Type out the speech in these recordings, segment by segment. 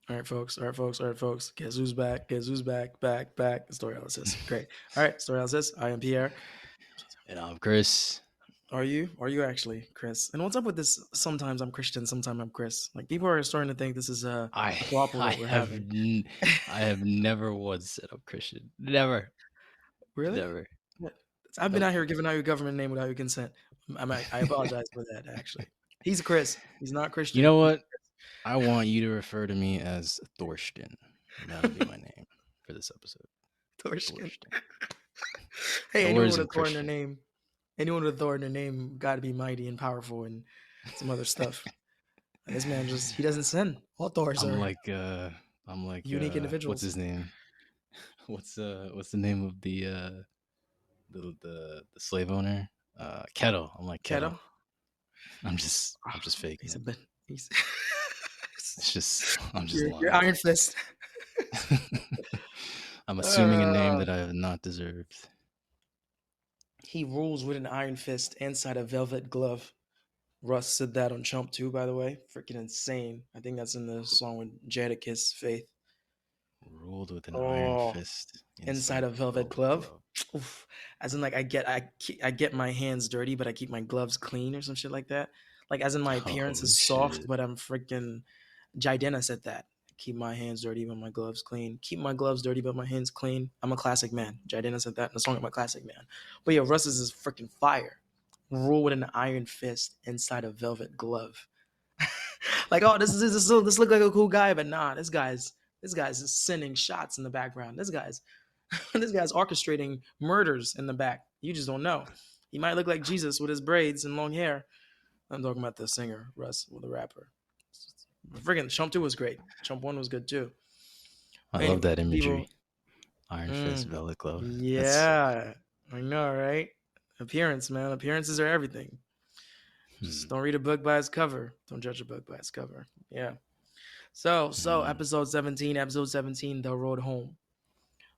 All right, folks. All right, folks. All right, folks. Guess who's back? Guess who's back? Back, back. Story analysis. Great. All right, story analysis. I am Pierre. And I'm Chris. Are you? Are you actually Chris? And what's up with this? Sometimes I'm Christian, sometimes I'm Chris. Like people are starting to think this is I a throuple I that we're have having. I have never once said I'm Christian. Never, Really? never. What? I've been Nope. out here giving out your government name without your consent. I apologize for that. Actually, he's a Chris. He's not You Christian. know He's what? I want you to refer to me as Thorsten. That'll be my name for this episode. Thorsten. Thorsten. Hey, Thor anyone with a isn't Thor in their Christian. name, anyone with a Thor in their name, got to be mighty and powerful and some other stuff. And this man he doesn't sin. All Thors I'm are like I'm like unique what's individuals. his name? What's the name of the slave owner? Kettle. I'm like Kettle. Keto, I'm just faking he's a it. bit. He's It's just I'm just you're lying. Iron Fist. I'm assuming a name Uh, that I have not deserved. he rules with an iron fist inside a velvet glove. Russ said that on Chump too, by the way. Freaking insane. I think that's in the song with Jadakiss Faith. Ruled with an iron Oh, fist inside inside a a velvet velvet glove. glove. Oof. As in, like I get my hands dirty, but I keep my gloves clean or some shit like that. Like as in, my appearance Oh is soft, shit! but I'm freaking. Jidena said that. Keep my hands dirty, but my gloves clean. Keep my gloves dirty, but my hands clean. I'm a classic man. Jidena said that in the song. I'm a classic man. But yeah, Russ is freaking fire. Rule with an iron fist inside a velvet glove. Like, oh, this look like a cool guy, but nah, this guy's sending shots in the background. This guy's orchestrating murders in the back. You just don't know. He might look like Jesus with his braids and long hair. I'm talking about the singer Russ, with the rapper. Friggin' Chump 2 was great. Chump 1 was good too. I love Anyway, that imagery. people. Iron fist, Mm, velvet glove. That's sick. yeah, I know, right? Appearance, man. Appearances are everything. Hmm. Just don't read a book by its cover. Don't judge a book by its cover. Yeah. So Hmm. episode 17, The Road Home.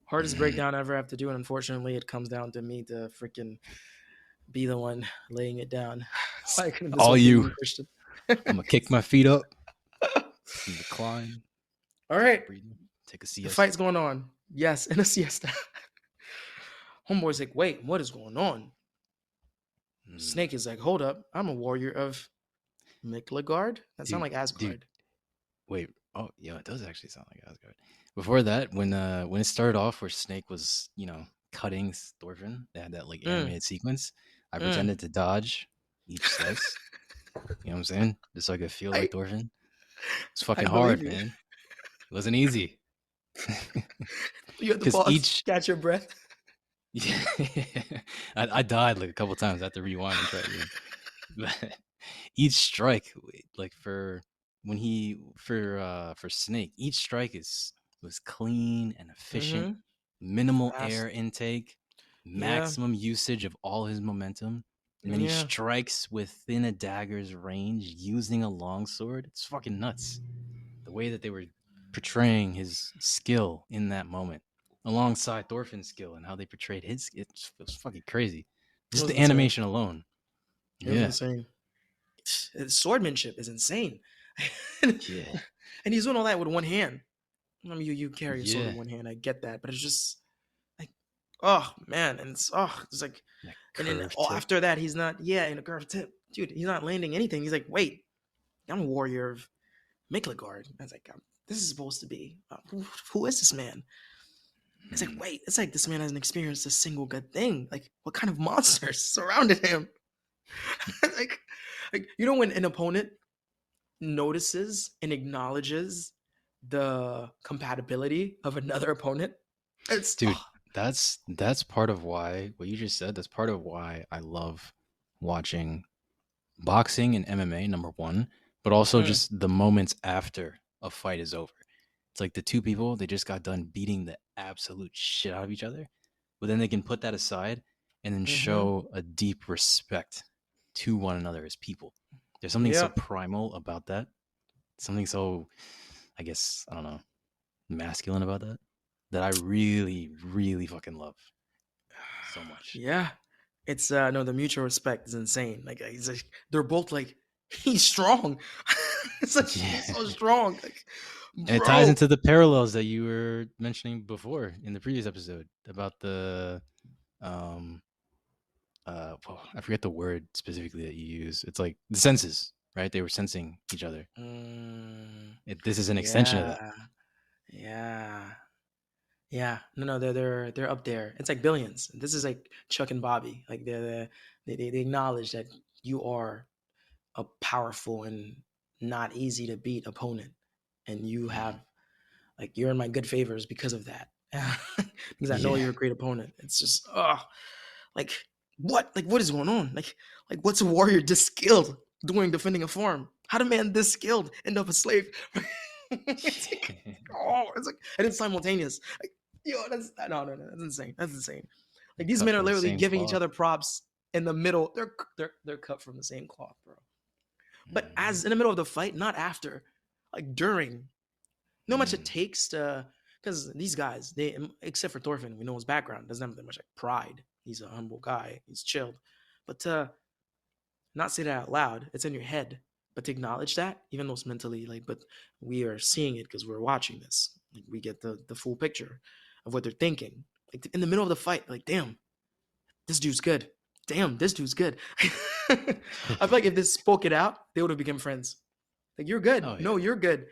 Hardest Hmm. breakdown I ever have to do, and unfortunately, it comes down to me to freaking be the one laying it down. Why couldn't this All one be you. you, Christian? I'm gonna kick my feet up and recline. All Take a right, breather. Take a the siesta. fight's going on. Yes, in a siesta. Homeboy's like, wait, what is going on? Hmm. Snake is like, hold up, I'm a warrior of Miklagard? That sounds Dude, like dude, Asgard. wait. Oh, yeah, it does actually sound like Asgard. Before that, when it started off where Snake was, cutting Thorfinn, they had that like Mm, animated sequence. I mm. pretended to dodge each slice. You know what I'm saying? Just so I could feel I like Thorfinn. It's I fucking believe hard, you. man. It wasn't easy. You have to Because pause, each catch your breath. yeah, I died like a couple times. I had to rewind and try again. But each strike, like for Snake, each strike is was clean and efficient, Mm-hmm. minimal air Fast. intake, Yeah. maximum usage of all his momentum. And then he Yeah. strikes within a dagger's range using a longsword. It's fucking nuts. The way that they were portraying his skill in that moment, alongside Thorfinn's skill and how they portrayed it was fucking crazy. It Just was the insane. animation alone. It was Yeah. insane. His swordmanship is insane. And Yeah. he's doing all that with one hand. I mean, you carry a sword with Yeah. one hand. I get that, but it's just like, oh man, and it's like, That and then curved tip. after that, he's not, yeah, in a curved tip, dude. He's not landing anything. He's like, wait, I'm a warrior of Miklagard. I was like, this is supposed to be who is this man? It's like, Hmm. wait, it's like this man hasn't experienced a single good thing. Like, what kind of monsters surrounded him? like, when an opponent notices and acknowledges the compatibility of another opponent, it's Dude, that's part of why what you just said, that's part of why I love watching boxing and MMA, number one, but also mm, just the moments after a fight is over. It's like the two people, they just got done beating the absolute shit out of each other, but then they can put that aside and then mm-hmm, show a deep respect to one another as people. There's something so yeah. primal about that. Something so, I guess, I don't know, masculine about that that I really, really fucking love so much. Yeah, it's no, the mutual respect is insane. Like he's like they're both like he's strong. It's like he's Yeah. so strong. Like, And it ties bro. into the parallels that you were mentioning before in the previous episode about the um I forget the word specifically that you use. It's like the senses, right? They were sensing each other. Mm, This is an extension of that. yeah, yeah, yeah. No, no, they're up there. It's like billions. This is like Chuck and Bobby. Like they acknowledge that you are a powerful and not easy to beat opponent, and you Mm. have like you're in my good favors because of that. Because I know Yeah. you're a great opponent. It's just like what? Like what is going on? Like what's a warrior this skilled doing defending a farm? How did a man this skilled end up a slave? It's like it's like and it's simultaneous. Like, yo, that's no, that's insane. That's insane. Like these Cut men are from the literally same giving each cloth. other props in the middle. They're cut from the same cloth, bro. But Hmm. as in the middle of the fight, not after, like during. No much it Mm. takes to, because these guys, they except for Thorfinn, we know his background doesn't have that much like pride. He's a humble guy. He's chilled, but to not say that out loud, it's in your head. But to acknowledge that, even though it's mentally like, but we are seeing it because we're watching this. Like we get the full picture of what they're thinking. Like in the middle of the fight, like damn, this dude's good. Damn, this dude's good. I feel like if this spoke it out, they would have become friends. Like you're good. Oh No, yeah. you're good.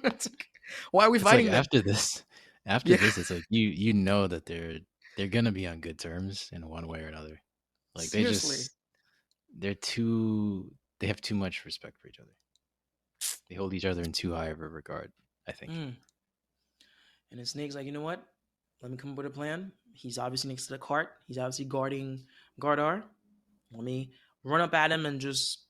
It's like, why are we It's like fighting then? after Yeah, this, it's like you know that they're gonna be on good terms in one way or another. Like seriously. they have too much respect for each other. They hold each other in too high of a regard, I think. Mm. And then Snake's like, you know what? Let me come up with a plan. He's obviously next to the cart. He's obviously guarding Gardar. Let me run up at him and just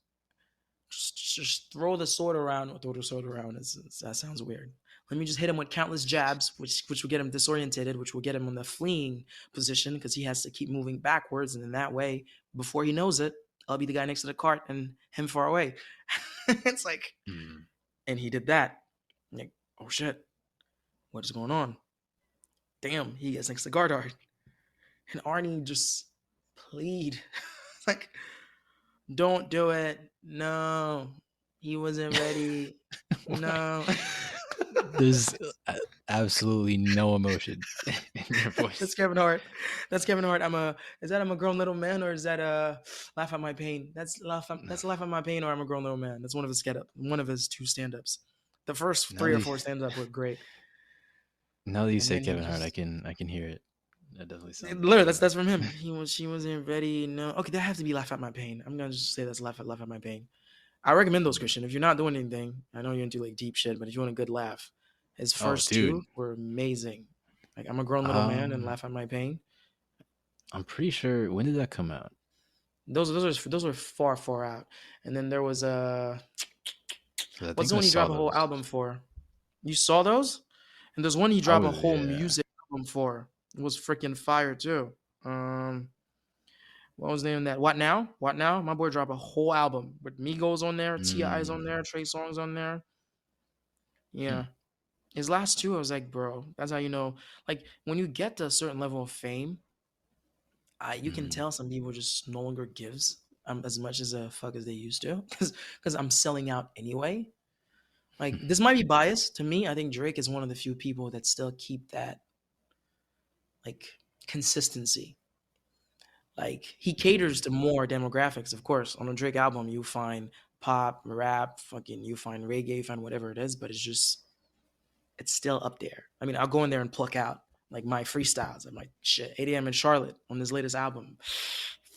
throw the sword around. Or throw the sword around. That sounds weird. Let me just hit him with countless jabs, which will get him disorientated, which will get him in the fleeing position because he has to keep moving backwards. And in that way, before he knows it, I'll be the guy next to the cart and him far away. It's like, Mm. and he did that. Like, oh shit, what is going on? Damn, he gets next to Gardar. And Arnie just plead, like, don't do it. No, he wasn't ready. No. There's absolutely no emotion in your That's voice. Kevin Hart. That's Kevin Hart. Is that I'm a grown little man or is that laugh at my pain? That's laugh at my pain or I'm a grown little man. That's one of his get up, one of his two stand ups. The first Now three that or you, four stand up were great. now that you And say then he Kevin Hart, just I can hear it. That definitely sounds like literally Kevin that's Hart. from him. She wasn't ready. No. Okay, that has to be laugh at my pain. I'm gonna just say that's laugh at my pain. I recommend those, Mm. Christian. If you're not doing anything, I know you're into like deep shit, but if you want a good laugh, his Oh, first dude. two were amazing. Like I'm a grown little man and Um, laugh at my pain. I'm pretty sure. When did that come out? Those are far out. And then there was Because I what's think the I one he saw dropped a whole those. album for? You saw those? And there's one he dropped a Oh whole yeah. music album for. It was freaking fire too. What was the name of that? What now? What now? My boy dropped a whole album with Migos on there, T.I.'s on there, Mm. Trey Songs on there. Hmm. Yeah. His last two, I was like, bro, that's how you know. Like when you get to a certain level of fame, you can Mm. tell some people just no longer gives as much as a fuck as they used to, because I'm selling out anyway. Like this might be biased to me. I think Drake is one of the few people that still keep that like consistency. Like he caters Mm. to more demographics, of course. On a Drake album, you find pop, rap, fucking, you find reggae, you find whatever it is, but it's still up there. I mean, I'll go in there and pluck out like my freestyles and my shit. 8 a.m. in Charlotte on this latest album.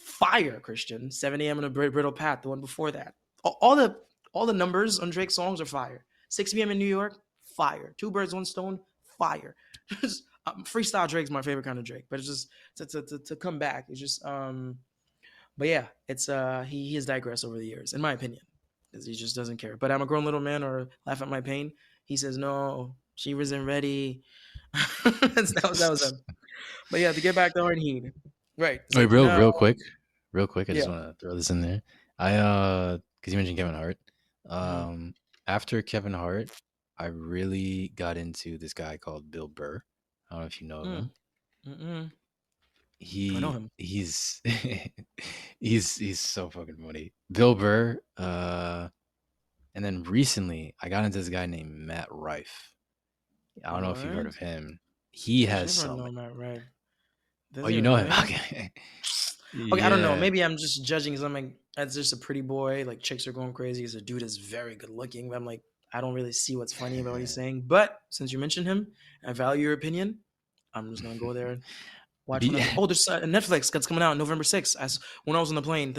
Fire, Christian. 7 a.m. in a Brittle Path, the one before that. All the numbers on Drake's songs are fire. 6 p.m. in New York, fire. Two birds, one stone, fire. Just freestyle Drake's my favorite kind of Drake, but it's just to come back. It's just but yeah, it's he has digressed over the years, in my opinion, because he just doesn't care. But I'm a grown little man, or laugh at my pain. He says no, she wasn't ready. That was him. But yeah, to get back to Arnheed, right? It's Wait, like no, real quick. I just yeah, want to throw this in there. Because you mentioned Kevin Hart. mm-hmm. After Kevin Hart, I really got into this guy called Bill Burr. I don't know if you know of Mm, him. mm-mm. I know him. He's he's so fucking funny. Bill Burr. And then recently, I got into this guy named Matt Rife. I don't know if you've heard What? of him. He I've has never some. known that, right? Oh, Does he you know him? really? Okay. Okay, I don't know. Yeah. Maybe I'm just judging because I'm like, that's just a pretty boy. Like chicks are going crazy. He's a dude is very good looking. But I'm like, I don't really see what's funny about what he's saying. But since you mentioned him, I value your opinion. I'm just gonna go there and watch one Be- of the. Oh, there's a Netflix that's coming out November 6th. When I was on the plane,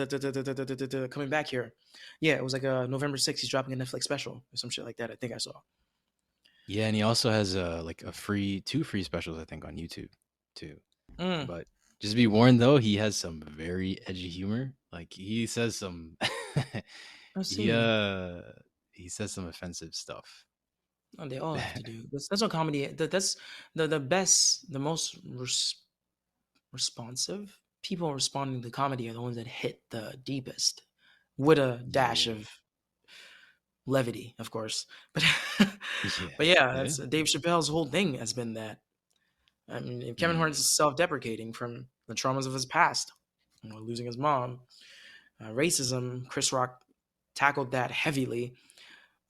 coming back here. Yeah, it was like a November 6th. He's dropping a Netflix special or some shit like that. I think I saw. yeah, and he also has like a free two free specials, I think, on YouTube too. Mm, But just be warned though, he has some very edgy humor. Like he says some I he see. uh he says some offensive stuff. Oh, they all have to do. That's what comedy. That's the best, the most responsive people responding to comedy are the ones that hit the deepest with a dash Yeah. of levity, of course. But Yeah. but yeah, Yeah. that's Dave Chappelle's whole thing has been that. I mean, if Kevin Hart's Mm. self-deprecating from the traumas of his past, losing his mom, racism. Chris Rock tackled that heavily.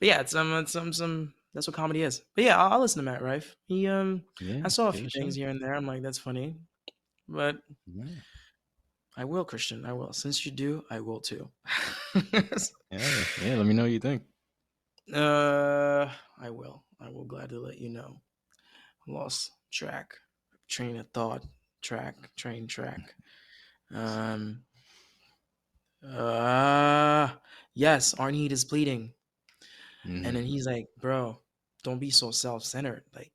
But yeah, it's some. That's what comedy is. But yeah, I'll listen to Matt Rife. Yeah. I saw a Give it few a things shot. here and there. I'm like, that's funny. But Yeah. I will, Christian. I will. Since you do, I will too. Yeah. Yeah. Let me know what you think. I will. I will gladly let you know. Lost track, train of thought, track. Um. Yes, Arnie is bleeding, and Hmm. then he's like, "Bro, don't be so self-centered. Like,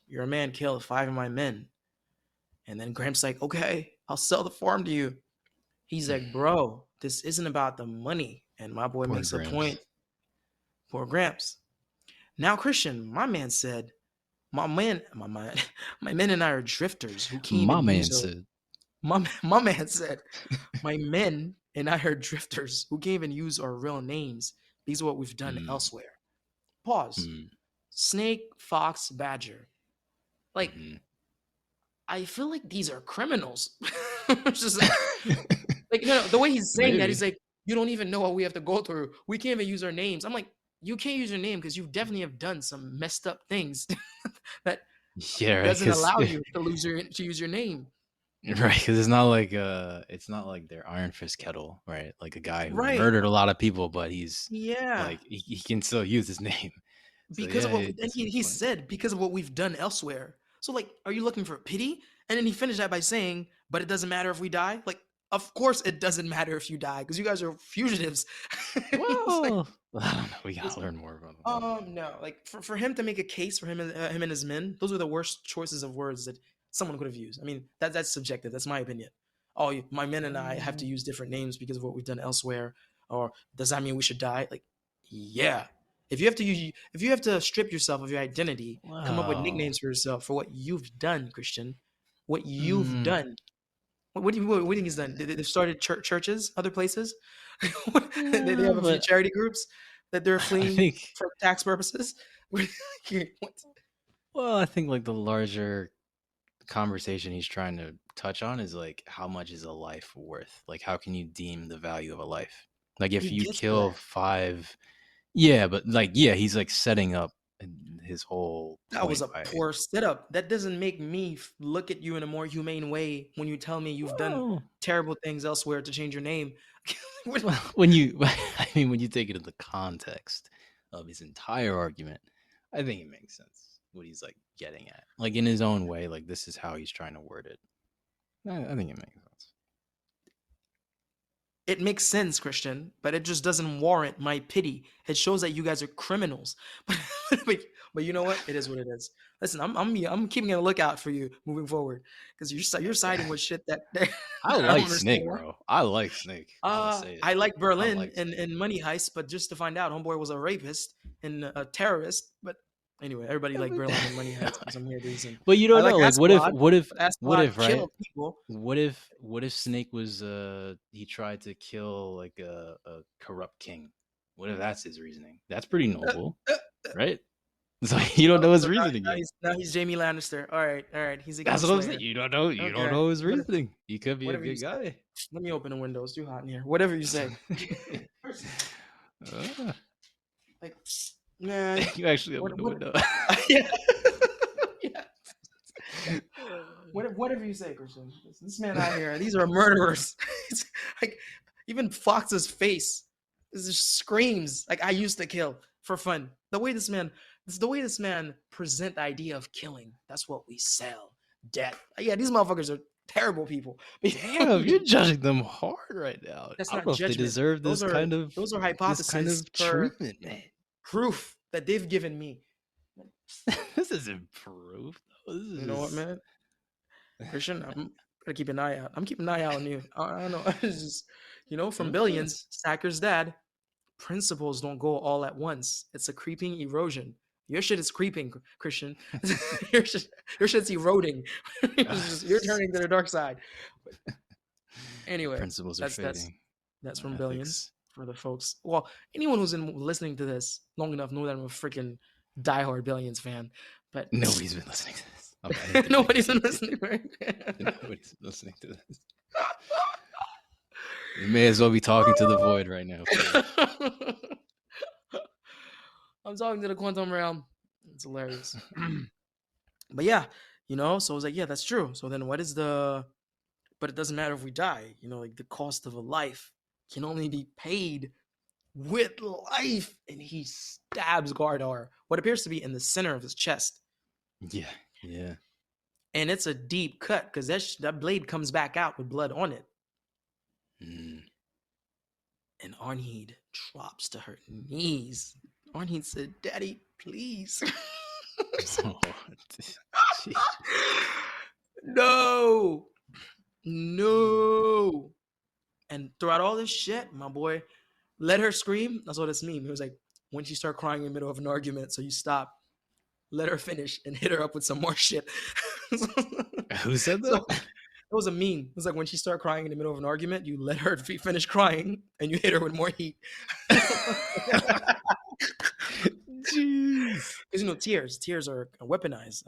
you're a man. Killed 5 of my men." And then Gramps like, "Okay, I'll sell the farm to you." He's like, "Bro, this isn't about the money." And my boy Poor makes a point. Gramps. Poor Gramps. Now, Christian, my man said, my man, my men and I are drifters who can't My even use man our. said. My man said, my men and I are drifters who can't even use our real names. These are what we've done Mm, elsewhere. Pause. mm, Snake, fox, badger. Like, mhm. I feel like these are criminals. It's just like no, the way he's saying that, he's Maybe. like, you don't even know what we have to go through. We can't even use our names. I'm like, you can't use your name because you definitely have done some messed up things that Yeah, right. doesn't Because allow you to use your name. right, because it's not like their Iron Fist kettle, right? Like a guy who Right. murdered a lot of people, but he's Yeah. like he can still use his name. So Because yeah, of what and it's a good he point. said because of what we've done elsewhere. So like, are you looking for pity? And then he finished that by saying, but it doesn't matter if we die. Like, of course it doesn't matter if you die because you guys are fugitives. It's like, Well, I don't know. We gotta listen, learn more about him. no, like for him to make a case for him and his men, those were the worst choices of words that someone could have used. I mean, that's subjective. That's my opinion. Oh, my men and I have to use different names because of what we've done elsewhere, or does that mean we should die? Like, yeah. If you have to strip yourself of your identity, come up with Well, nicknames for yourself for what you've done, Christian. What you've mm, done. What do you think he's done? They've started churches, other places. They yeah, have a few but charity groups that they're I fleeing think for tax purposes. What? I think like the larger conversation he's trying to touch on is like how much is a life worth? Like how can you deem the value of a life? Like if He you gets to kill that. five, yeah, but like yeah, he's like setting up his whole That was point a by poor setup. That doesn't make me look at you in a more humane way when you tell me you've done well, terrible things elsewhere to change your name. What- well when you I mean when you take it in the context of his entire argument, I think it makes sense what he's like getting at. Like in his own way, like this is how he's trying to word it. I think it makes sense. It makes sense, Christian, but it just doesn't warrant my pity. It shows that you guys are criminals. But, but you know what? It is what it is. Listen, I'm keeping a lookout for you moving forward because you're siding with shit that I I don't like understand Snake, why. bro. I like Snake. I'm gonna say it. I like I Berlin like Snake. and Money Heist, but just to find out, homeboy was a rapist and a terrorist. But anyway, everybody Yeah, liked Berlin and Money Heist for some weird reason. but you I don't like know. Like, Askeladd, but what Askeladd if, right? killed people. What if Snake was he tried to kill like a corrupt king? What if that's his reasoning? That's pretty Uh, noble, uh, right? It's like you don't know his so reasoning yet. now he's Jamie Lannister. All right. He's a That's what I'm saying. Kingslayer. You don't Okay, know his whatever, reasoning. He could be a whatever you good say. guy. Let me open the windows. Too hot in here. Whatever you say. Ah. Like, man, You actually opened the what window. yeah. Yeah. Yeah. Whatever you say, Christian. This man out here, these are murderers. It's like even Fox's face just screams like I used to kill for fun. The way this man present the idea of killing. That's what we sell. Death. Yeah, these motherfuckers are terrible people. Damn, you're judging them hard right now. That's I don't not know if they judgment. deserve Those are this kind hypotheses of for treatment, man. proof that they've given me. This isn't proof, though. This is You know what, just man? Christian, I'm gonna keep an eye out. I'm keeping an eye out on you. I don't know. It's just, from of Billions, course. Sacker's dad, principles don't go all at once. It's a creeping erosion. Your shit is creeping, Christian. your, shit, your shit's eroding. You're turning to the dark side. But anyway, Principles are that's that's fading. that's from Billions Ethics. for the folks. Well, anyone who's listening to this long enough know that I'm a freaking diehard Billions fan. But Nobody's been listening to this. Okay, nobody's been listening, right? Nobody's been listening to this. You may as well be talking to the void right now. I'm talking to the quantum realm. It's hilarious. But yeah, so I was like, yeah, that's true. So then but it doesn't matter if we die, like the cost of a life can only be paid with life. And he stabs Gardar, what appears to be in the center of his chest. Yeah, yeah. And it's a deep cut because that blade comes back out with blood on it. Mm. And Arnheid drops to her knees. Arnheid said, Daddy, please. No. And throughout all this shit, my boy, let her scream. That's what it's meme. It was like, when she start crying in the middle of an argument, so you stop, let her finish and hit her up with some more shit. Who said that? So, it was a meme. It was like when she started crying in the middle of an argument, you let her finish crying and you hit her with more heat. Jeez. Because tears are weaponized.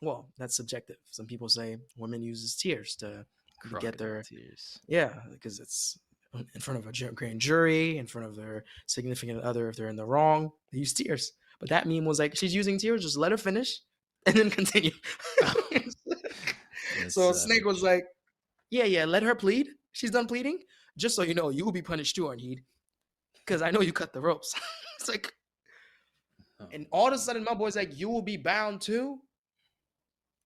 Well, that's subjective. Some people say women uses tears to get their tears. Yeah, because it's in front of a grand jury, in front of their significant other if they're in the wrong. They use tears. But that meme was like, she's using tears, just let her finish and then continue. So Snake was like, yeah, let her plead. She's done pleading. Just so you know, you will be punished too, Arnheid. Because I know you cut the ropes. It's like, and all of a sudden, my boy's like, you will be bound too?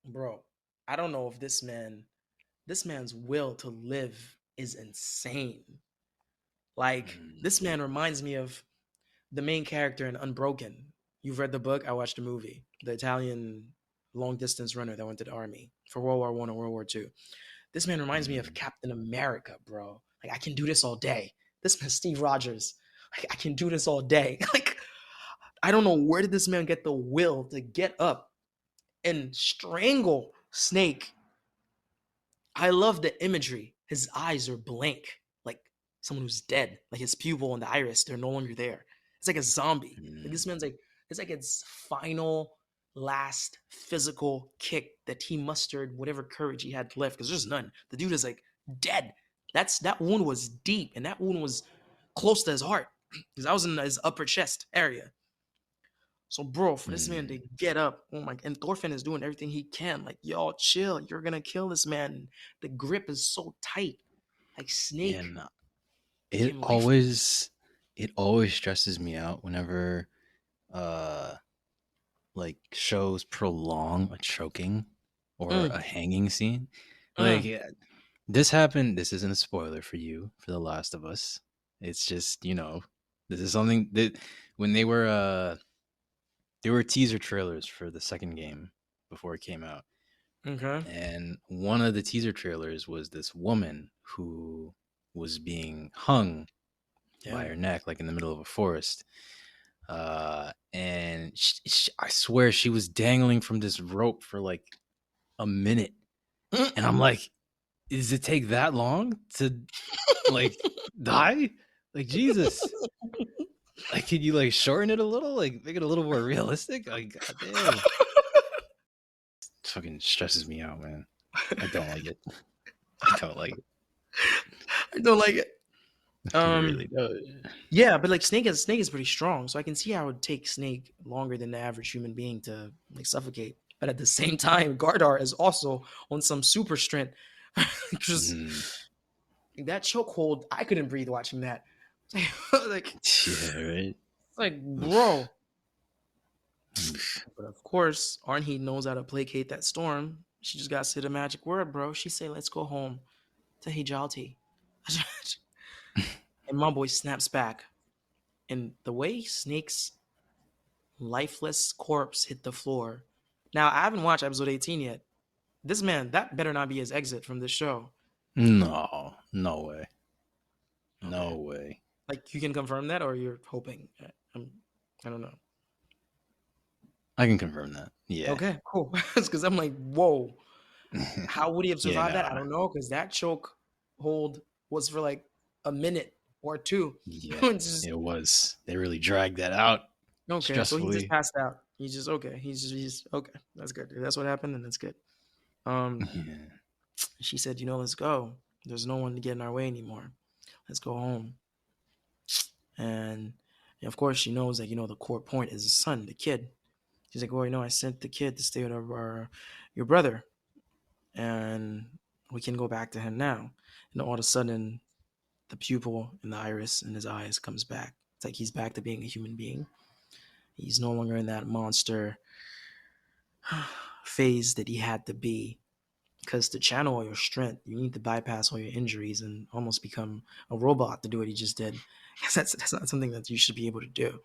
Bro, I don't know if this man's will to live is insane. Like, this man reminds me of the main character in Unbroken. You've read the book, I watched the movie. The Italian long distance runner that went to the army for World War I and World War II. This man reminds me of Captain America, bro. Like, I can do this all day. This man, Steve Rogers. Like, I can do this all day. Like, I don't know where did this man get the will to get up and strangle Snake. I love the imagery. His eyes are blank, like someone who's dead. Like his pupil and the iris, they're no longer there. It's like a zombie. Like this man's like, it's like its final, last physical kick that he mustered whatever courage he had left, because there's none. The dude is like dead. That wound was deep, and that wound was close to his heart, because I was in his upper chest area. So, bro, for this man to get up, oh my, and Thorfinn is doing everything he can. Like, y'all chill, you're gonna kill this man. The grip is so tight, like Snake. And it always stresses me out whenever, like shows prolong a choking or a hanging scene. Like this happened. This isn't a spoiler for you for The Last of Us. It's just this is something that when they were teaser trailers for the second game before it came out. Okay. And one of the teaser trailers was this woman who was being hung by her neck, like in the middle of a forest. And I swear she was dangling from this rope for like a minute. And I'm like, does it take that long to like die? Like, Jesus. Like, could you like shorten it a little? Like, make it a little more realistic? Like, goddamn. It fucking stresses me out, man. I don't like it. I don't like it. I don't like it. He Um, really does. yeah, but like Snake is pretty strong, so I can see how it would take Snake longer than the average human being to like suffocate. But at the same time, Gardar is also on some super strength. Just Mhm. that chokehold, I couldn't breathe watching that. like, Yeah, right. like, Oof. bro. Oof. But of course, Arnheid knows how to placate that storm. She just got to say the magic word, bro. She say, "Let's go home to Hjalti," and my boy snaps back. And the way Snake's lifeless corpse hit the floor. Now, I haven't watched episode 18 yet. This man, that better not be his exit from this show. No, no way. Okay. No way. Like, you can confirm that, or you're hoping? I don't know. I can confirm that. Yeah. Okay, cool. Because I'm like, whoa. How would he have Yeah, survived that? no. I don't know. Because that choke hold was for like a minute or two. Yeah, It's just it was. They really dragged that out okay. So he just stressfully. passed out. He's just okay. He's okay. That's good. If that's what happened, then that's good. Um, Yeah. she said, let's go. There's no one to get in our way anymore. Let's go home. And of course, she knows that the core point is the son, the kid. She's like, well, I sent the kid to stay with your brother, and we can go back to him now. And all of a sudden, the pupil in the iris in his eyes comes back. It's like he's back to being a human being. He's no longer in that monster phase that he had to be. Because to channel all your strength, you need to bypass all your injuries and almost become a robot to do what he just did. Because that's not something that you should be able to do.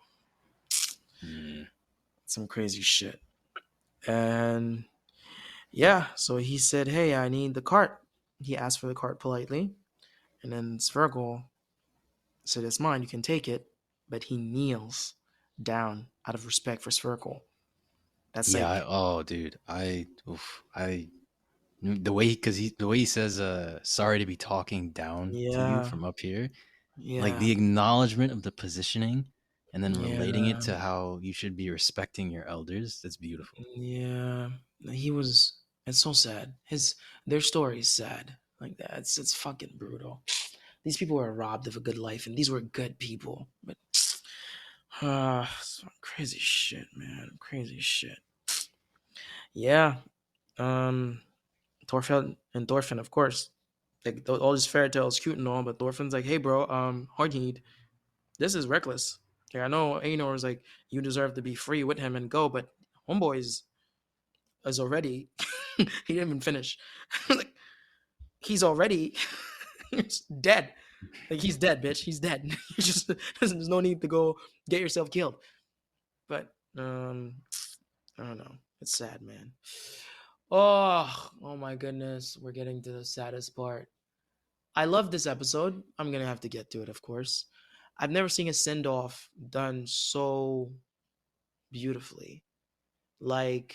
Mm. Some crazy shit. And yeah, so he said, "Hey, I need the cart." He asked for the cart politely, and then Svergol said, "It's mine. You can take it." But he kneels down out of respect for Svergol. That's Yeah. like, Oh, dude. I the way he says, "Sorry to be talking down to you yeah, from up here." Like yeah, the acknowledgement of the positioning, and then relating it yeah, to how you should be respecting your elders. That's beautiful. yeah. He was. It's so sad. Their story is sad. Like that. It's fucking brutal. These people were robbed of a good life, and these were good people. But some crazy shit, man. Crazy shit. Yeah. Um, Thorfinn, of course. Like all these fairy tales, cute and all, but Thorfinn's like, "Hey, bro, Hardheed, this is reckless. Like, I know Aenor's like, you deserve to be free with him and go, but homeboy is already, he didn't even finish. Like, he's already dead. Like, he's dead, bitch. He's dead. You just there's no need to go get yourself killed. But I don't know. It's sad, man. Oh my goodness. We're getting to the saddest part. I love this episode. I'm gonna have to get to it, of course. I've never seen a send off done so beautifully. Like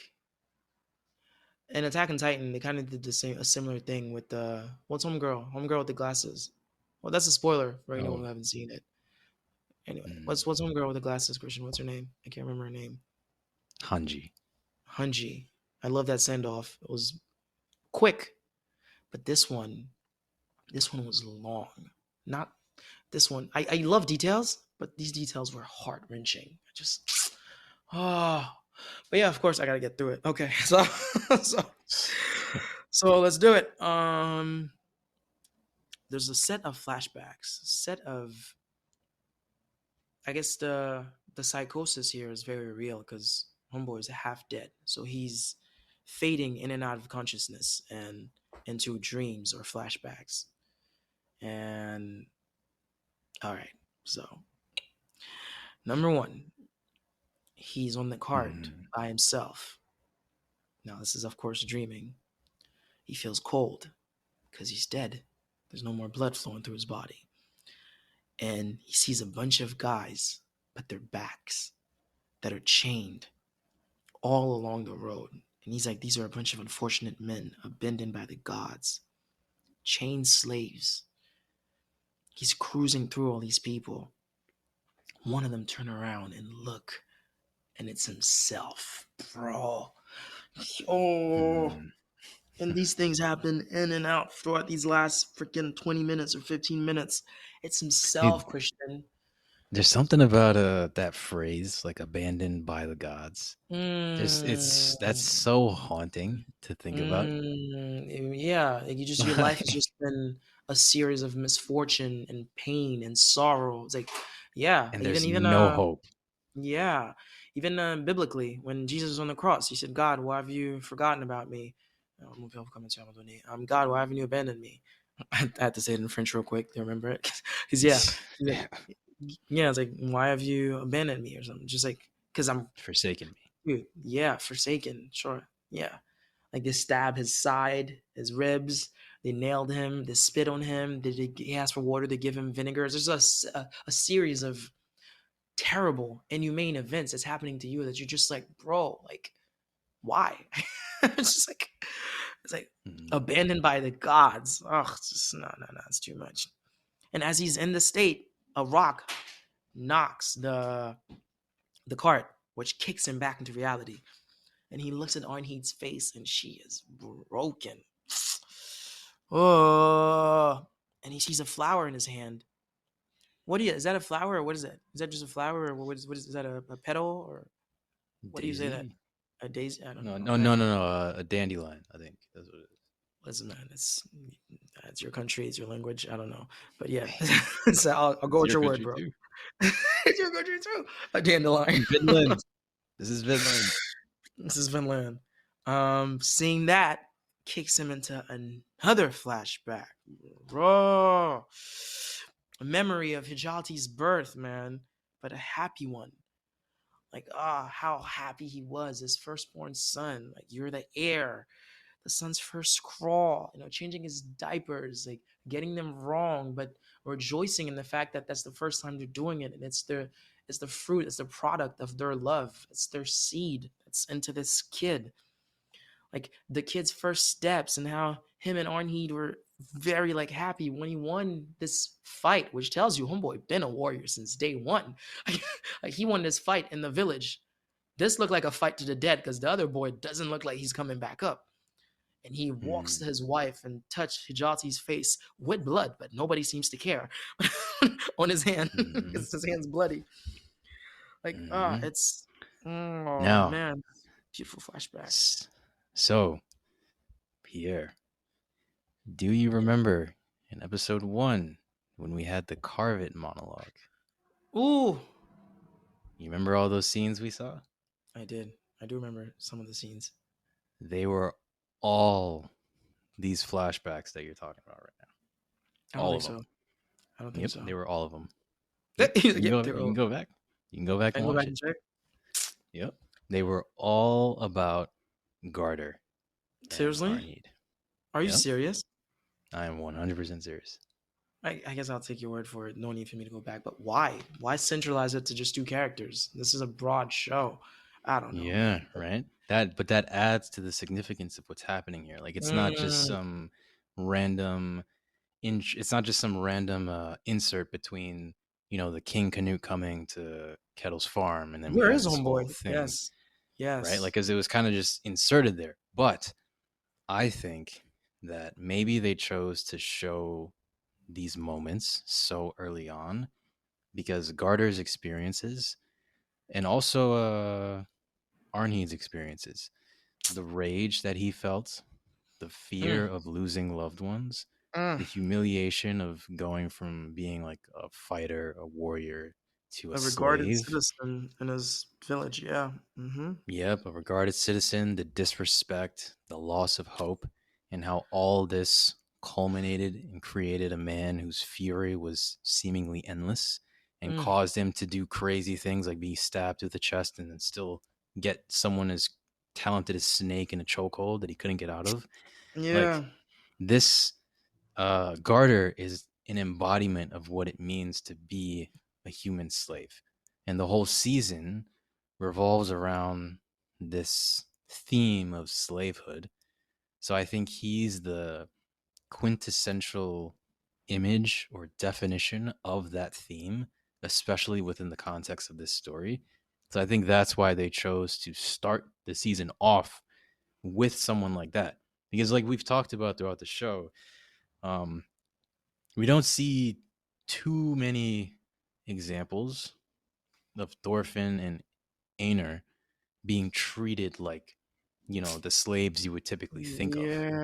in Attack on Titan, they kind of did a similar thing with the what's homegirl with the glasses. Well, that's a spoiler for anyone Oh, who haven't seen it. Anyway, mm, what's homegirl with the glasses? Christian, what's her name? I can't remember her name. Hanji. Hunji. I love that send off. It was quick, but this one was long. Not this one. I love details, but these details were heart wrenching. I just oh, but yeah, of course I gotta get through it. Okay, so so let's do it. There's a set of flashbacks, a set of I guess the psychosis here is very real because homeboy is half dead, so he's fading in and out of consciousness and into dreams or flashbacks. And all right, so number one, he's on the cart Mm. by himself. Now this is of course dreaming. He feels cold because he's dead. There's no more blood flowing through his body. And he sees a bunch of guys, but their backs that are chained all along the road. And he's like, these are a bunch of unfortunate men abandoned by the gods, chained slaves. He's cruising through all these people. One of them turn around and look, and it's himself, bro. Oh, Mm. And these things happen in and out throughout these last freaking 20 minutes or 15 minutes. It's Dude, himself, Christian. there's something about that phrase, like abandoned by the gods. There's it's that's Mm, so haunting to think about. yeah, like your life has just been a series of misfortune and pain and sorrow. It's like, yeah, And like there's no hope. yeah, even biblically, when Jesus was on the cross, he said, "God, why have you forgotten about me?" God, why haven't you abandoned me? I had to say it in French real quick to remember it, because yeah, he's like, Yeah, yeah, it's like, why have you abandoned me or something? Just like, because I'm, forsaken me. dude, yeah, forsaken, sure, yeah. Like they stabbed his side, his ribs. They nailed him. They spit on him. He asked for water. They give him vinegar. There's a series of terrible, inhumane events that's happening to you that you're just like, bro, like, why? it's just like, it's like Mhm. abandoned by the gods. Oh, it's just no, no, no. It's too much. And as he's in the state, a rock knocks the cart, which kicks him back into reality. And he looks at Arnheed's face, and she is broken. Oh, and he sees a flower in his hand. Is that a flower or what is that? Is that just a flower or is that a petal or what do you say that? Daisy? A daisy? I don't No, know. no, no, Man, no, no. A dandelion, I think. That's what it listen, man, it's your country, it's your language. I don't know, but yeah, is. so I'll go It's with your your word, country bro. too. It's your country too. A dandelion. In Vinland. This is Vinland. This is Vinland. Seeing that kicks him into another flashback. Bro. A memory of Hjalti's birth, man, but a happy one. Like, how happy he was, his firstborn son. Like, you're the heir. The son's first crawl, changing his diapers, like getting them wrong, but rejoicing in the fact that that's the first time they're doing it, and it's the fruit, it's the product of their love, it's their seed that's into this kid. Like the kid's first steps and how him and Arnheid were very like happy when he won this fight, which tells you homeboy been a warrior since day one. Like he won this fight in the village. This looked like a fight to the dead because the other boy doesn't look like he's coming back up. And he walks to Mm, his wife and touched Hijati's face with blood, but nobody seems to care on his hand mhm, because his hand's bloody. Like, mhm. it's oh Now, man, beautiful flashback. s- so Pierre, do you remember in episode 1 when we had the Carve It monologue? Ooh, You remember all those scenes we saw? I did. I do remember some of the scenes. They were all these flashbacks that you're talking about right now. I don't All think of them. so. I don't think Yep, so. they were all of them. Yep, He's like, yep, they're you can all. go back. You can go back I and can go watch back it. and check. Yep. They were all about Gardar and Seriously? Arnheid. Are you Yep. serious? I am 100% serious. I guess I'll take your word for it. No need for me to go back. But why? Why centralize it to just two characters? This is a broad show. I don't know, Yeah, man. right? But that adds to the significance of what's happening here. Like it's not just Mm, some random it's not just some random insert between, the King Canute coming to Kettle's farm and then we where have is this whole Homeboy? thing, Yes. right? Yes. Like cuz it was kind of just inserted there. But I think that maybe they chose to show these moments so early on because Garter's experiences and also Arnheid's experiences, the rage that he felt, the fear Mm, of losing loved ones, mm. the humiliation of going from being like a fighter, a warrior to a A regarded slave. citizen in his village. Yeah. Mm-hmm. Yep, a regarded citizen, the disrespect, the loss of hope, and how all this culminated and created a man whose fury was seemingly endless and Mm. caused him to do crazy things like be stabbed through the chest and then still get someone as talented as Snake in a chokehold that he couldn't get out of. Like Yeah. this Garter is an embodiment of what it means to be a human slave. And the whole season revolves around this theme of slavehood. So I think he's the quintessential image or definition of that theme, especially within the context of this story. So I think that's why they chose to start the season off with someone like that. because like we've talked about throughout the show, um, we don't see too many examples of Thorfinn and Einar being treated like, the slaves you would typically think of,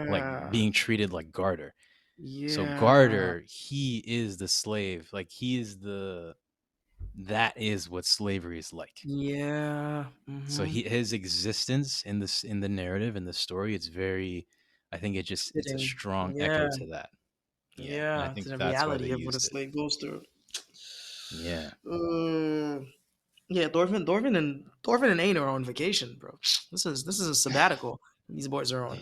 like Yeah. being treated like Gardar. So Yeah. Gardar, he is the slave. Like he is that is what slavery is like. Yeah. So his existence in the narrative in the story, it's very, I think it's a Fitting. strong echo Yeah. to that. Yeah, and I Yeah. To think the that's why they reality of what a used it. slave goes through. Yeah. Uh, yeah, Thorfinn and Ain are on vacation, bro. This is a sabbatical. These boys are on.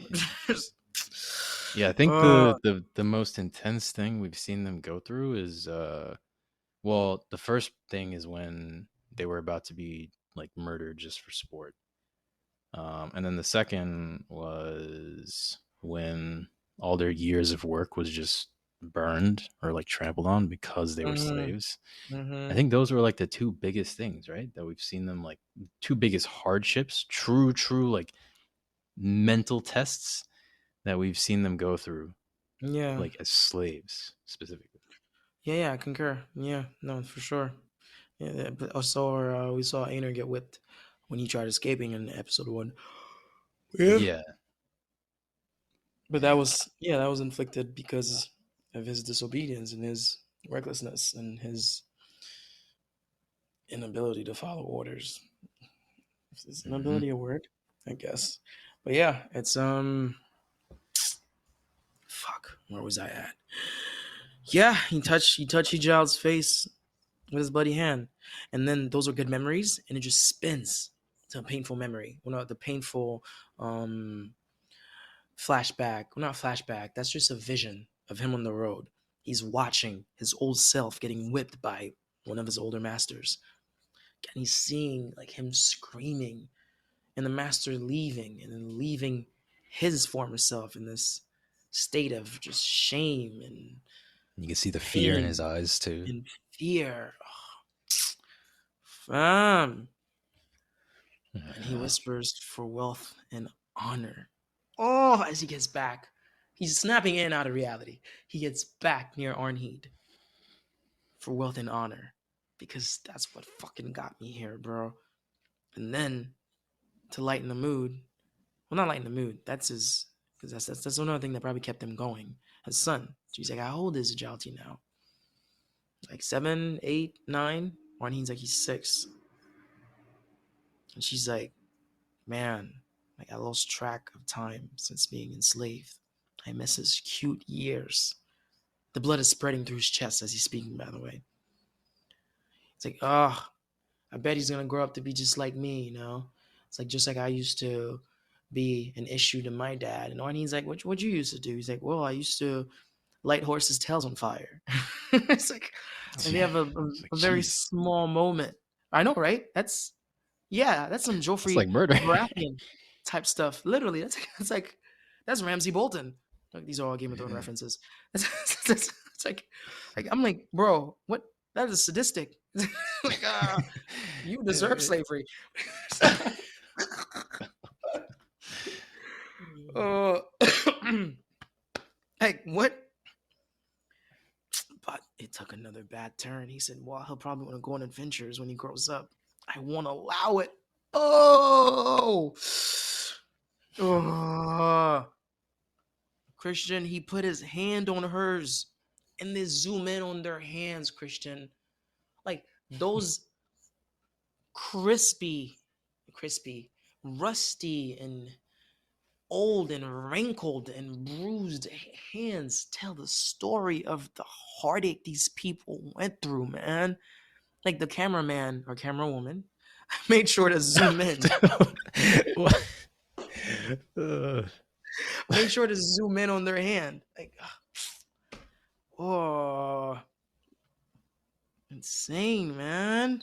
Yeah, I think uh, the most intense thing we've seen them go through is well, the first thing is when they were about to be like murdered just for sport. And then the second was when all their years of work was just burned or like trampled on because they were mhm, slaves. I mhm. think those were like the two biggest things, right? That we've seen them like two biggest hardships, true like mental tests that we've seen them go through, Yeah, like as slaves specifically. yeah, I concur. Yeah, no, for sure. Yeah, but also we saw Ainer get whipped when he tried escaping in episode 1. Yeah, Yeah. but that was inflicted because of his disobedience and his recklessness and his inability to follow orders. Is Hmm. inability a word? I guess. But yeah, it's. Fuck. Where was I at? Yeah, he touched Ejald's face with his bloody hand, and then those are good memories, and it just spins to a painful memory. Well, not the painful um flashback. Well, not flashback. That's just a vision of him on the road. He's watching his old self getting whipped by one of his older masters, and he's seeing like him screaming, and the master leaving, and then leaving his former self in this state of just shame and You can see the fear in his pain eyes too. and fear. Fam. And he whispers for wealth and honor. Oh, as he gets back, he's snapping in and out of reality. He gets back near Arnheid for wealth and honor because that's what fucking got me here, bro. And then to lighten the mood, well, not lighten the mood. That's his, because that's another thing that probably kept him going. His son. She's like, how old is Hjalti now? Like 7, 8, 9. Arnheid's like he's 6, and she's like, man, like I lost track of time since being enslaved. I miss his cute years. The blood is spreading through his chest as he's speaking, by the way. It's like, oh, I bet he's gonna grow up to be just like me. It's like just like I used to be an issue to my dad. And he's like, what you used to do? He's like, well, I used to light horses' tails on fire. It's like, and they Yeah. have a, a, It's like, a very jeez. small moment. I know, right? That's some It's like Joffrey murder. Baratheon type stuff. Literally, that's Ramsay Bolton. Like, these are all Game of Thrones Yeah. references. It's like I'm like, bro, what? That is sadistic. Like, you deserve Yeah. slavery. uh, like what? But it took another bad turn. He said, well, he'll probably want to go on adventures when he grows up. I won't allow it. Oh, oh. Christian, he put his hand on hers and they zoom in on their hands, Christian. Like those crispy, rusty, and old and wrinkled and bruised hands tell the story of the heartache these people went through, man. Like the cameraman or camera woman made sure to zoom in. What? Uh, Made sure to zoom in on their hand. Like, oh, insane, man.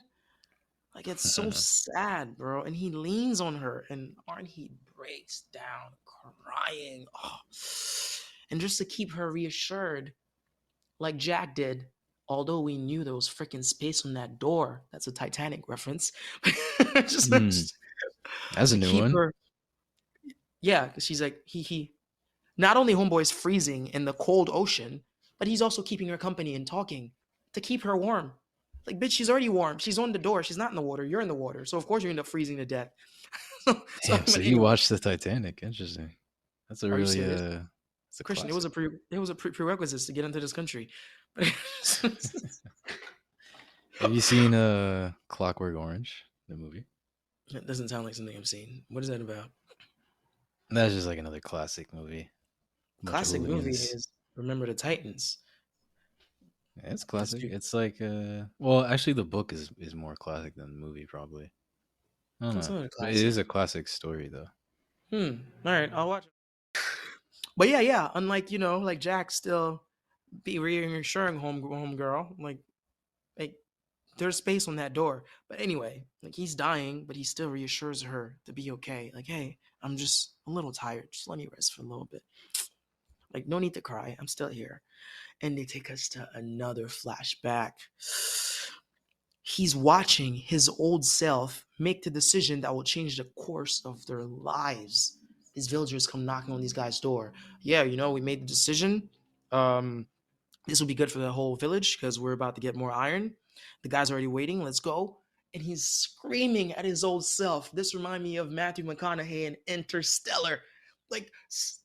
Like it's so sad, bro. And he leans on her, and he breaks down crying. Oh. And just to keep her reassured, like Jack did, although we knew there was freaking space on that door. That's a Titanic reference. just, mm, just that's a to new keep one. her, yeah, because she's like, he. Not only homeboy is freezing in the cold ocean, but he's also keeping her company and talking to keep her warm. Like, bitch, she's already warm. She's on the door. She's not in the water. You're in the water. So, of course, you end up freezing to death. Damn, so But you anyway, watched the Titanic. Interesting. That's a are you really serious? it's a Christian, classic. it was a prerequisite to get into this country. Have you seen Clockwork Orange, the movie? It doesn't sound like something I've seen. What is that about? That's just like another classic movie. Bunch of Classic movie hooligans. is Remember the Titans. Yeah, it's That's classic. too. It's like well, actually the book is more classic than the movie probably. I don't That's know. not a But it classic. is a classic story though. All right, I'll watch it. But yeah, yeah. Unlike like Jack still be reassuring home girl, like there's space on that door. But anyway, like he's dying, but he still reassures her to be okay. Like, hey, I'm just a little tired. Just let me rest for a little bit. Like, no need to cry. I'm still here. And they take us to another flashback. He's watching his old self make the decision that will change the course of their lives. These villagers come knocking on these guys' door. Yeah, we made the decision. Um, this will be good for the whole village because we're about to get more iron. The guy's already waiting. Let's go. And he's screaming at his old self. This reminds me of Matthew McConaughey in Interstellar. Like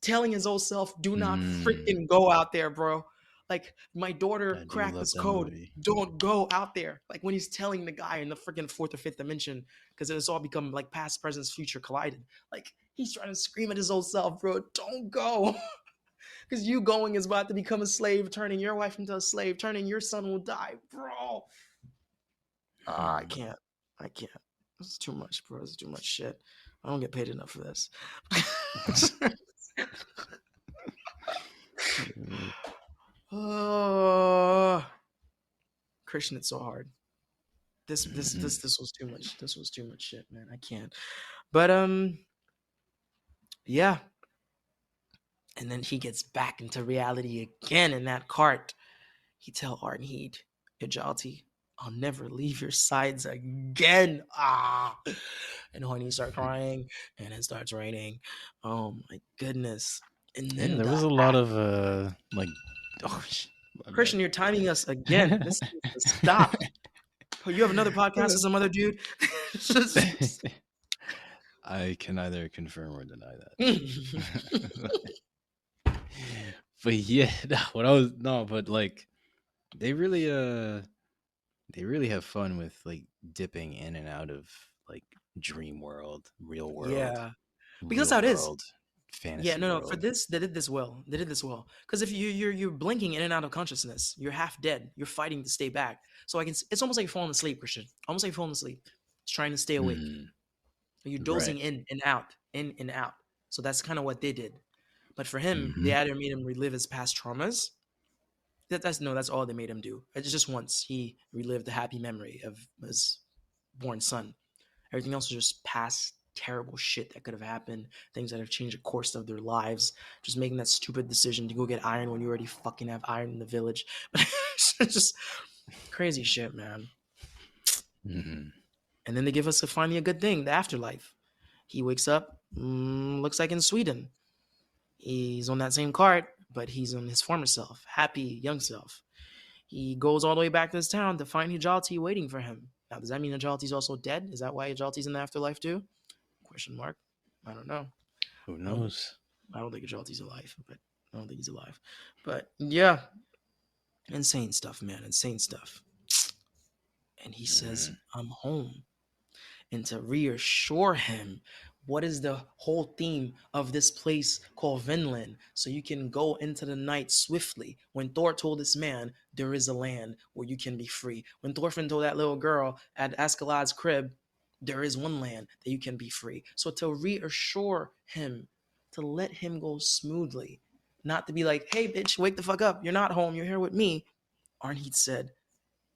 telling his old self, do not Mm, freaking go out there, bro. Like, my daughter I do cracked love this that code. movie. Don't go out there. Like when he's telling the guy in the freaking fourth or fifth dimension, because it's all become like past, present, future collided. Like he's trying to scream at his old self, bro. Don't go. Because you going is about to become a slave, turning your wife into a slave, turning your son will die, bro. I Hmm. can't. I can't. This is too much, bro. This is too much shit. I don't get paid enough for this. Mm, Oh, Christian, it's so hard. mhm. This was too much. This was too much shit, man. I can't. But yeah. And then he gets back into reality again in that cart. He tell Arnheed, Hjalti, I'll never leave your sides again. Ah. And Horny start crying, and it starts raining. Oh my goodness. And Yeah, then there the was a lot of like oh my bad. Christian, you're timing us again. This needs to stop. Oh, you have another podcast with some other dude? I can neither confirm or deny that. But yeah, what I was no, but like they really they really have fun with like dipping in and out of like dream world, Yeah. Because real how it is. world, Yeah, fantasy no, no. For world. this, they did this well. They did this well. Because if you're blinking in and out of consciousness, you're half dead. You're fighting to stay back. So it's almost like you're falling asleep, Christian. Almost like you're falling asleep. It's trying to stay awake. Mm, You're dozing right. in and out, in and out. So that's kind of what they did. But for him, they Hmm. either made him relive his past traumas. That's all they made him do. It's just once he relived the happy memory of his born son. Everything else was just past terrible shit that could have happened, things that have changed the course of their lives. Just making that stupid decision to go get iron when you already fucking have iron in the village. It's just crazy shit, man. Hmm. And then they give us finally a good thing, the afterlife. He wakes up, looks like in Sweden. He's on that same cart, but he's on his former self, happy young self. He goes all the way back to his town to find Hjalti waiting for him. Now, does that mean Hjalti's also dead? Is that why Hjalti's in the afterlife too? Question mark. I don't know. Who I don't think knows? I don't think Hjalti's alive, but I don't think he's alive. But yeah, insane stuff, man. Insane stuff. And he says, Hmm. I'm home. And to reassure him, what is the whole theme of this place called Vinland? So you can go into the night swiftly. When Thor told this man, there is a land where you can be free. When Thorfinn told that little girl at Askeladd's crib, there is one land that you can be free. So to reassure him, to let him go smoothly, not to be like, hey, bitch, wake the fuck up. You're not home. You're here with me. Arnheed said,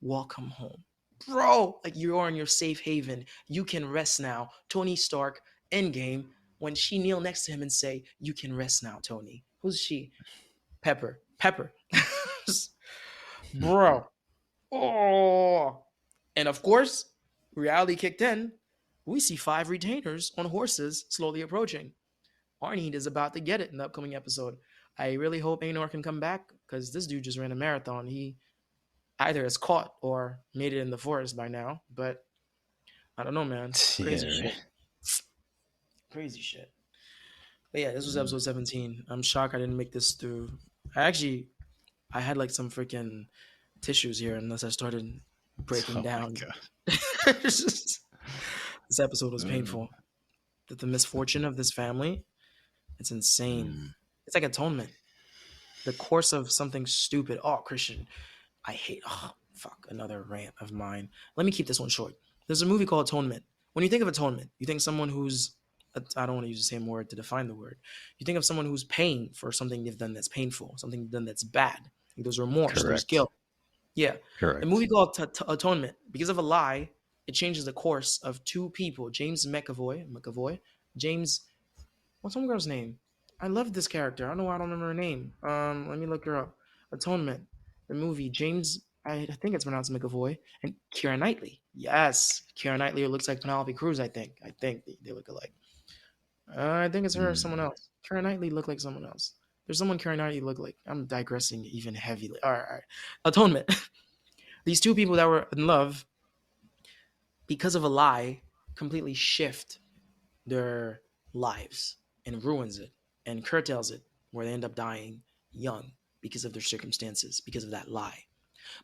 welcome home. Bro, like you're in your safe haven. You can rest now. Tony Stark, Endgame, when she kneel next to him and say, you can rest now, Tony. Who's she? Pepper. Pepper. Bro. Oh. And of course, reality kicked in. We see 5 retainers on horses slowly approaching. Arnie is about to get it in the upcoming episode. I really hope Anor can come back because this dude just ran a marathon. He either is caught or made it in the forest by now. But I don't know, man. Yeah, Crazy shit. right. Crazy shit. But yeah, this was Mm. episode 17. I'm shocked I didn't make this through. I had like some freaking tissues here unless I started breaking Oh my down. god. This episode was Mm. painful. That the misfortune of this family, it's insane. Mm. It's like atonement. The course of something stupid. Oh, Christian, I hate. Oh, fuck, another rant of mine. Let me keep this one short. There's a movie called Atonement. When you think of atonement, you think someone who's, I don't want to use the same word to define the word. You think of someone who's paying for something they've done that's painful, something done that's bad. Like there's remorse, there's Correct. guilt. Yeah. The Correct. movie called Atonement, because of a lie, it changes the course of two people. James James, what's some girl's name? I love this character. I don't know why I don't remember her name. Let me look her up. Atonement, the movie. James, I think it's pronounced McAvoy, and Keira Knightley. Yes, Keira Knightley looks like Penelope Cruz. I think they look alike. I think it's her or someone Mm. else. Keira Knightley looked like someone else. There's someone Keira Knightley looked like. I'm digressing even heavily. All right, all right. Atonement. These two people that were in love, because of a lie, completely shift their lives and ruins it and curtails it, where they end up dying young because of their circumstances, because of that lie.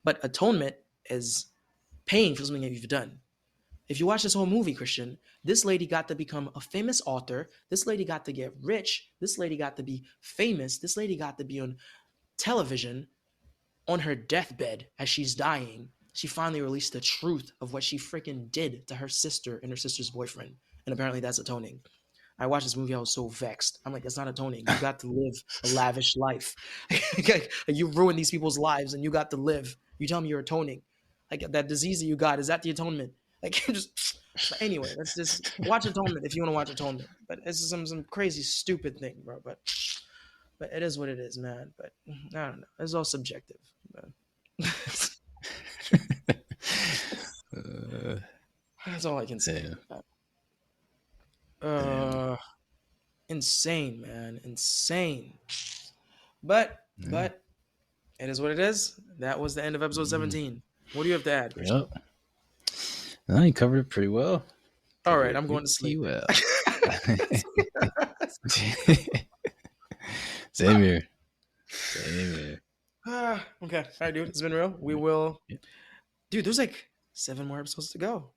But atonement is paying for something that you've done. If you watch this whole movie, Christian, this lady got to become a famous author. This lady got to get rich. This lady got to be famous. This lady got to be on television on her deathbed as she's dying. She finally released the truth of what she freaking did to her sister and her sister's boyfriend. And apparently that's atoning. I watched this movie. I was so vexed. I'm like, that's not atoning. You got to live a lavish life. You ruined these people's lives, and you got to live. You tell me you're atoning. Like that disease that you got, is that the atonement? Like just. But anyway, let's just watch Atonement if you want to watch Atonement. But it's some crazy stupid thing, bro. But it is what it is, man. But I don't know. It's all subjective. But Uh, that's all I can say. yeah. Damn. Uh, insane, man, insane. But it is what it is. That was the end of episode Mm. 17. What do you have to add, Christian? Yep. No, you covered it pretty well. All Covered right, it I'm going to pretty sleep. well. Same here. Same here. Okay, all right, dude. It's been real. We will, dude. There's like 7 more episodes to go,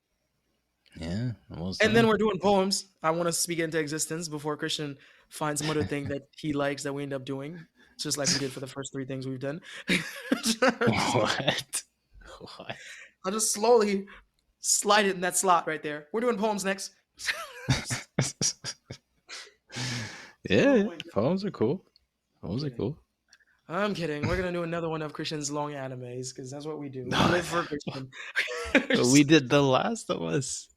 Yeah, almost and then done. we're doing poems. I want to speak into existence before Christian finds some other thing that he likes that we end up doing, just like we did for the first 3 things we've done. What? What? I'll just slowly slide it in that slot right there. We're doing poems next. Yeah, Oh yeah, my god. poems are cool. I'm Poems are kidding. cool. I'm kidding. We're gonna do another one of Christian's long animes because that's what we do. We No, live for Christian. we did The Last of Us.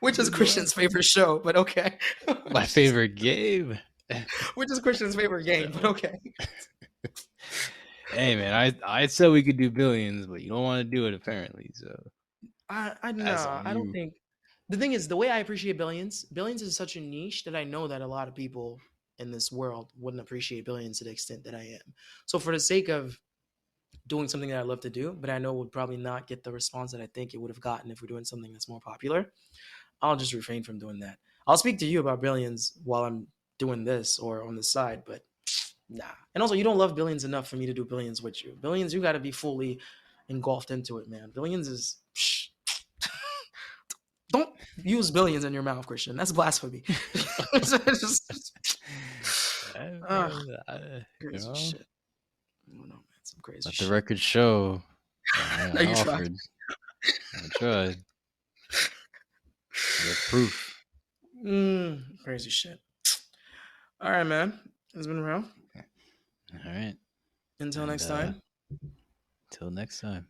We Which is did The Christian's Last of favorite show, but okay. Us. My favorite game. Which is Christian's favorite game, but No. okay. Hey man, I said we could do billions, but you don't want to do it apparently. So I that's no, on I don't you. think. The thing is, the way I appreciate Billions, Billions is such a niche that I know that a lot of people in this world wouldn't appreciate Billions to the extent that I am. So for the sake of doing something that I love to do, but I know would probably not get the response that I think it would have gotten if we're doing something that's more popular, I'll just refrain from doing that. I'll speak to you about Billions while I'm doing this or on the side, but nah. And also, you don't love Billions enough for me to do Billions with you. Billions, you got to be fully engulfed into it, man. Billions is. Don't use billions in your mouth, Christian. That's blasphemy. It's just, ugh, You crazy know, shit. I don't know, man. Some crazy let the shit. record show. No, I you tried. offered. I tried. I got proof. Crazy shit. All right, man. It's been real. All right. Until And next time. till next time.